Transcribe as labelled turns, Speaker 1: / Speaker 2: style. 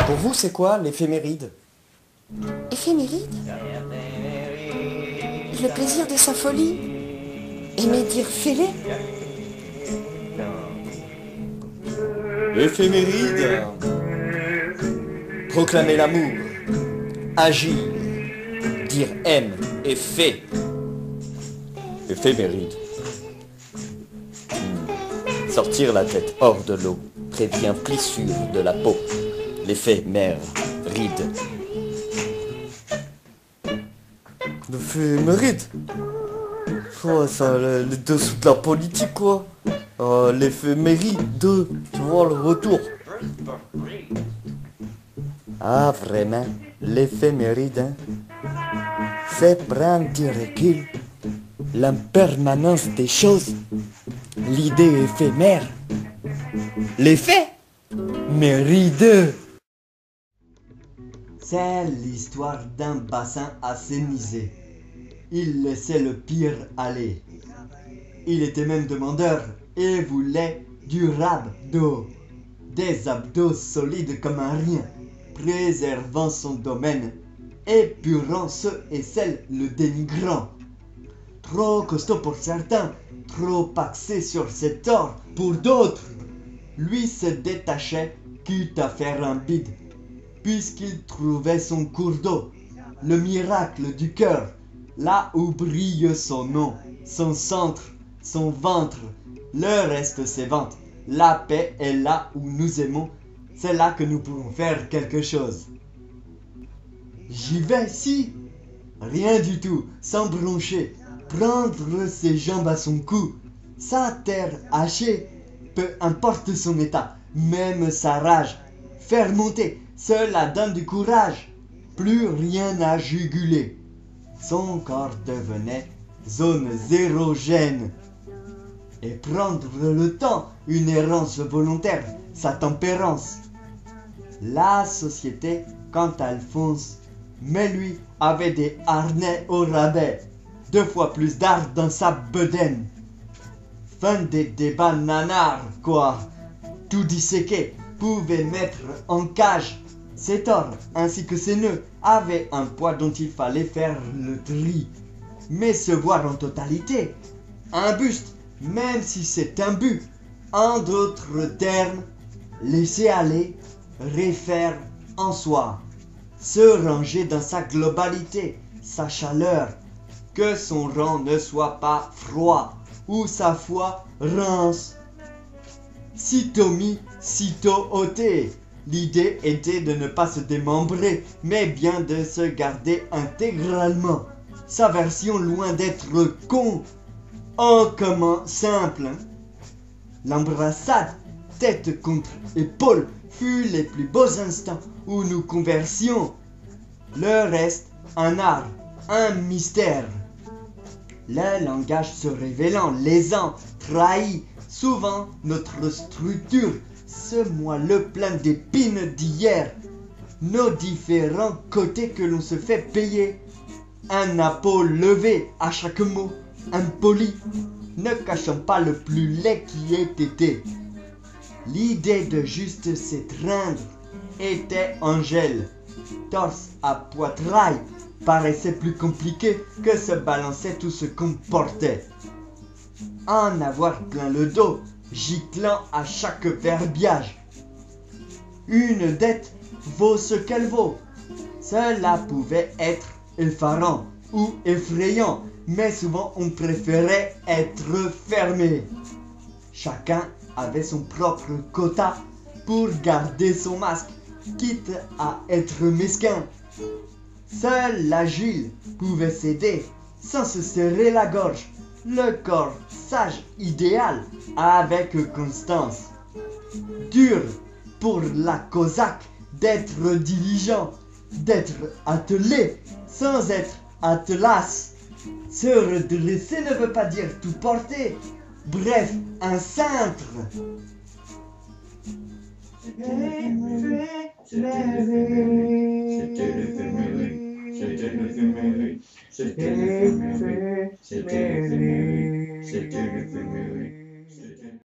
Speaker 1: Pour vous, c'est quoi l'éphéméride?
Speaker 2: Éphéméride? Le plaisir de sa folie? Aimer dire fêlé?
Speaker 1: Éphéméride. Proclamer l'amour, agir, dire aime et fait. Éphéméride. Sortir la tête hors de l'eau prévient plissure de la peau. L'effet mère, ride. L'éphéméride? Ouais, ça, les dessous de la politique, quoi. L'éphéméride, tu vois, le retour. Ah, vraiment, l'éphéméride, hein? C'est prendre du recul, l'impermanence des choses, l'idée éphémère, l'effet méride.
Speaker 3: C'est l'histoire d'un bassin assainissé. Il laissait le pire aller. Il était même demandeur et voulait du rab d'eau. Des abdos solides comme un rien, préservant son domaine, épurant ceux et celles le dénigrant. Trop costaud pour certains, trop axé sur ses torts pour d'autres. Lui se détachait, quitte à faire un bide, puisqu'il trouvait son cours d'eau, le miracle du cœur, là où brille son nom, son centre, son ventre, le reste s'évente. La paix est là où nous aimons, c'est là que nous pouvons faire quelque chose. J'y vais, si. Rien du tout, sans broncher, prendre ses jambes à son cou, sa terre hachée, peu importe son état, même sa rage, faire monter, cela donne du courage, plus rien à juguler. Son corps devenait zone érogène. Et prendre le temps, une errance volontaire, sa tempérance. La société, quand elle fonce, mais lui avait des harnais au rabais, 2 fois plus d'art dans sa bedaine. Fin des débats nanars, quoi. Tout disséqué, pouvait mettre en cage. Ses torts, ainsi que ses nœuds, avaient un poids dont il fallait faire le tri. Mais se voir en totalité, un buste, même si c'est un but, en d'autres termes, laisser aller, refaire en soi, se ranger dans sa globalité, sa chaleur, que son rang ne soit pas froid, ou sa foi rance. Sitôt mis, sitôt ôté, l'idée était de ne pas se démembrer, mais bien de se garder intégralement. Sa version loin d'être con. Oh, comment simple, hein? L'embrassade, tête contre épaule, fut les plus beaux instants où nous conversions. Le reste, un art, un mystère. Le langage se révélant, lésant, trahi, souvent notre structure, ce moelleux plein d'épines d'hier, nos différents côtés que l'on se fait payer. Un appôt levé à chaque mot, impoli, ne cachant pas le plus laid qui ait été. L'idée de juste s'étreindre était Angèle. Torse à poitrail paraissait plus compliqué que se balancer tout ce qu'on portait. En avoir plein le dos, giclant à chaque verbiage. Une dette vaut ce qu'elle vaut. Cela pouvait être effarant ou effrayant, mais souvent on préférait être fermé. Chacun avait son propre quota pour garder son masque, quitte à être mesquin. Seul l'agile pouvait céder sans se serrer la gorge, le corps sage idéal avec constance. Dur pour la cosaque d'être diligent, d'être attelé sans être attelas. Se redresser ne veut pas dire tout porter, bref, un cintre.
Speaker 4: C'était l'éphéméride, c'était l'éphéméride, c'était l'éphéméride, c'était l'éphéméride, c'était l'éphéméride.